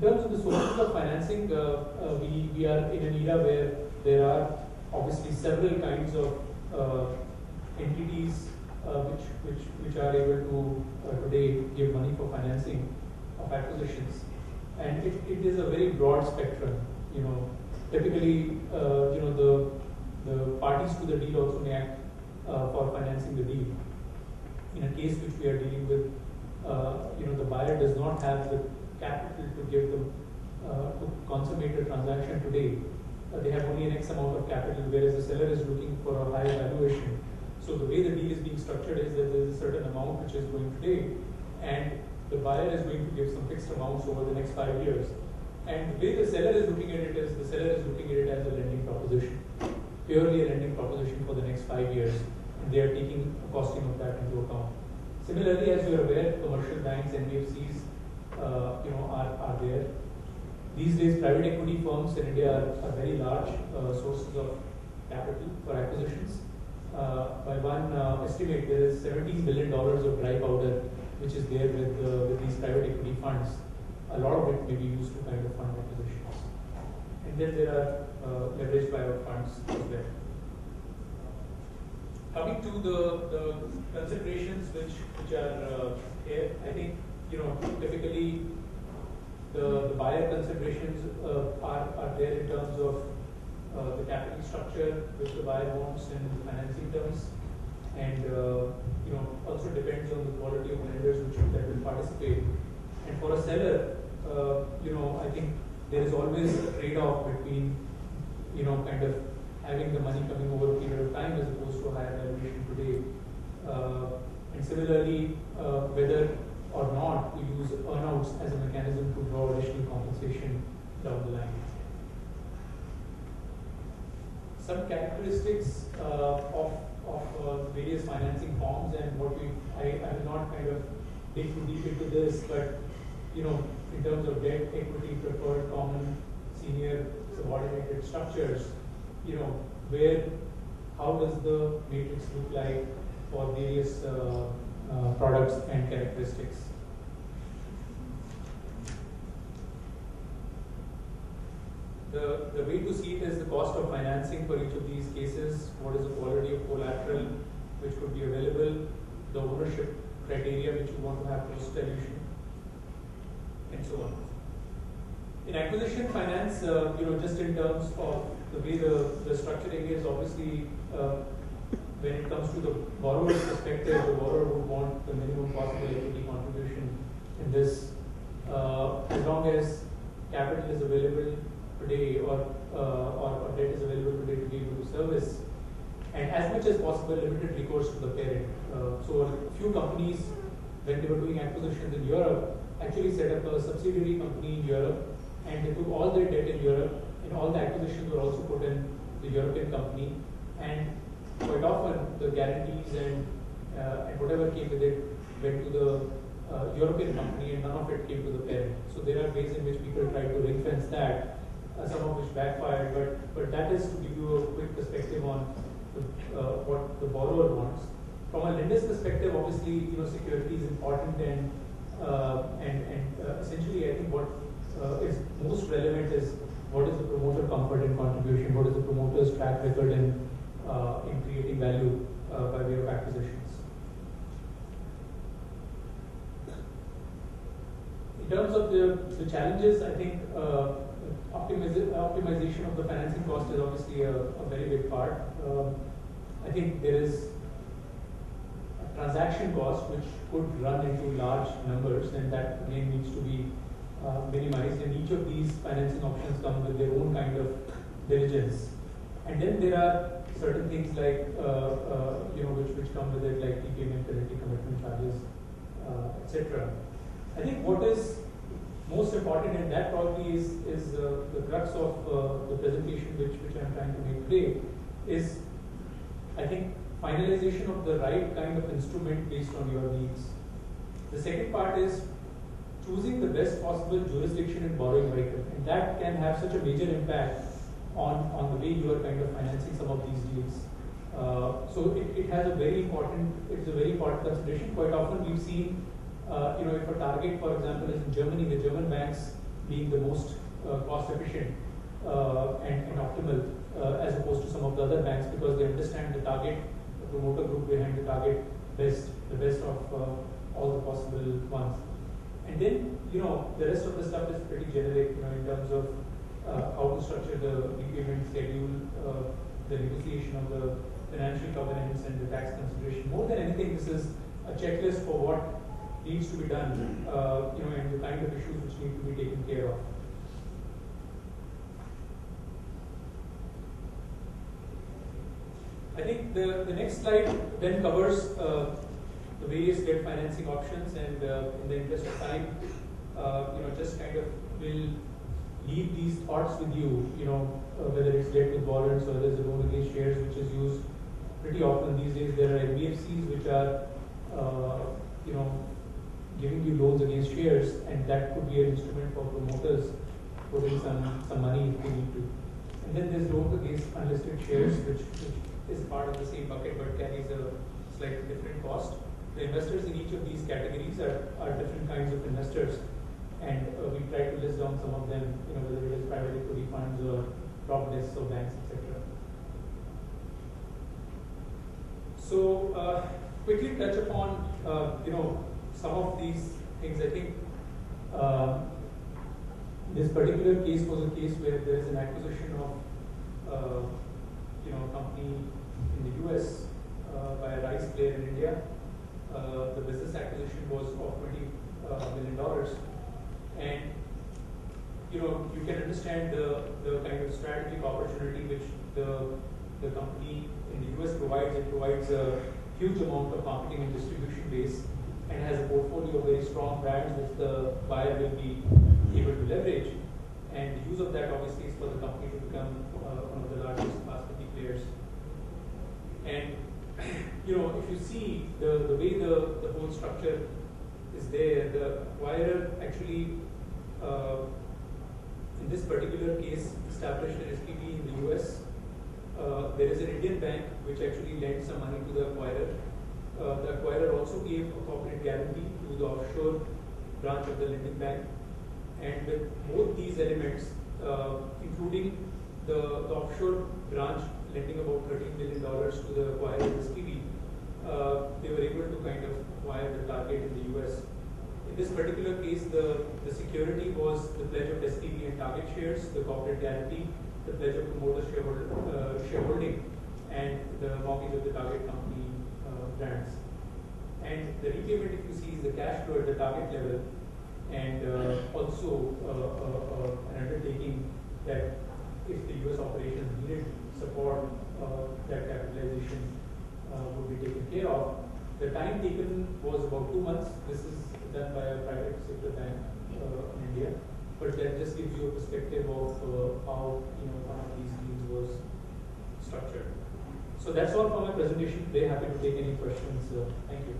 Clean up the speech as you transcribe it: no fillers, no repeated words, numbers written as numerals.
terms of the sources of financing, we are in an era where there are obviously several kinds of entities which are able to today give money for financing of acquisitions, and it is a very broad spectrum. Typically, the parties to the deal also may act for financing the deal. In a case which we are dealing with, the buyer does not have the capital to give them to consummate a transaction today. They have only an X amount of capital, whereas the seller is looking for a higher valuation. So the way the deal is being structured is that there is a certain amount which is going today, and the buyer is going to give some fixed amounts over the next 5 years. And the way the seller is looking at it is, the seller is looking at it as a lending proposition, purely a lending proposition for the next 5 years, and they are taking a costing of that into account. Similarly, as you are aware, commercial banks, NBFCs, are there. These days, private equity firms in India are very large sources of capital for acquisitions. By one estimate, there is $17 billion of dry powder which is there with these private equity funds. A lot of it may be used to kind of fund acquisitions. And then there are leveraged buyout funds as well. Coming to the considerations which are here, I think typically the buyer considerations are there in terms of the capital structure which the buyer wants in financing terms, and also depends on the quality of lenders that will participate. And for a seller, I think there is always a trade-off between kind of having the money coming over a period of time as opposed to a higher valuation today. And similarly, whether or not to use earnouts as a mechanism to draw additional compensation down the line. Some characteristics of various financing forms, and I will not kind of dig too deep into this, but in terms of debt, equity, preferred, common, senior, subordinated structures, how does the matrix look like for various products and characteristics? The way to see it is the cost of financing for each of these cases, what is the quality of collateral which could be available, the ownership criteria which you want to have post-dilution, and so on. In acquisition finance, just in terms of the way the structuring is, obviously when it comes to the borrower's perspective, the borrower would want the minimum possible equity contribution in this, as long as capital is available today or debt is available today to be able to service, and as much as possible limited recourse to the parent. So a few companies, when they were doing acquisitions in Europe, actually set up a subsidiary company in Europe, and they took all their debt in Europe, and all the acquisitions were also put in the European company, and quite often the guarantees and whatever came with it went to the European company, and none of it came to the parent. So there are ways in which people try to ring fence that, some of which backfired, but that is to give you a quick perspective on what the borrower wants. From a lender's perspective, obviously, security is important, and essentially, I think what is most relevant is what is the promoter comfort in contribution, what is the promoter's track record in creating value by way of acquisitions. In terms of the challenges, I think optimization of the financing cost is obviously a very big part. I think there is a transaction cost which could run into large numbers, and that again needs to be minimized. And each of these financing options come with their own kind of diligence. And then there are certain things like which come with it, like prepayment penalty, commitment charges, etc. I think what is most important, and that probably is the crux of the presentation which I'm trying to make today, is I think finalization of the right kind of instrument based on your needs. The second part is choosing the best possible jurisdiction in borrowing vehicle, and that can have such a major impact on the way you are kind of financing some of these deals. So it has a very important, it's a very important consideration. Quite often we've seen, if a target, for example, is in Germany, the German banks being the most cost efficient and optimal as opposed to some of the other banks, because they understand the target, the promoter group behind the target best, the best of all the possible ones. And then, the rest of the stuff is pretty generic, in terms of how to structure the repayment schedule, the negotiation of the financial covenants and the tax consideration. More than anything, this is a checklist for what needs to be done, and the kind of issues which need to be taken care of. I think the next slide then covers the various debt financing options, and in the interest of time, just kind of will leave these thoughts with you, whether it's debt with warrants or there's a loan against shares, which is used pretty often these days. There are NBFCs which are, giving you loans against shares, and that could be an instrument for promoters putting some money if they need to. And then there's loans against unlisted shares, which is part of the same bucket but carries a slightly different cost. The investors in each of these categories are different kinds of investors, and we try to list down some of them, whether it is private equity funds or prop desks or banks, etc. So quickly touch upon some of these things. I think this particular case was a case where there is an acquisition of a company in the US by a rice player in India. The business acquisition was of $20 million, and you can understand the kind of strategic opportunity which the company in the US provides. It provides a huge amount of marketing and distribution base, and has a portfolio of very strong brands which the buyer will be able to leverage. And the use of that obviously is for the company to become one of the largest basmati players. And if you see the way the whole structure is there, the acquirer actually, in this particular case, established an SPV in the US. There is an Indian bank which actually lent some money to the acquirer. The acquirer also gave a corporate guarantee to the offshore branch of the lending bank. And with both these elements, including the offshore branch lending about $13 million to the acquirer SPV, they were able to kind of acquire the target in the US. In this particular case, the security was the pledge of SPV and target shares, the corporate guarantee, the pledge of promoter shareholding, and the mortgage of the target company brands. And the repayment, if you see, is the cash flow at the target level, and also an undertaking that if the US operations needed support, that capitalization would be taken care of. The time taken was about 2 months. This is done by a private sector bank in India, but that just gives you a perspective of how one of these deals was structured. So that's all for my presentation today. Happy to take any questions. Thank you.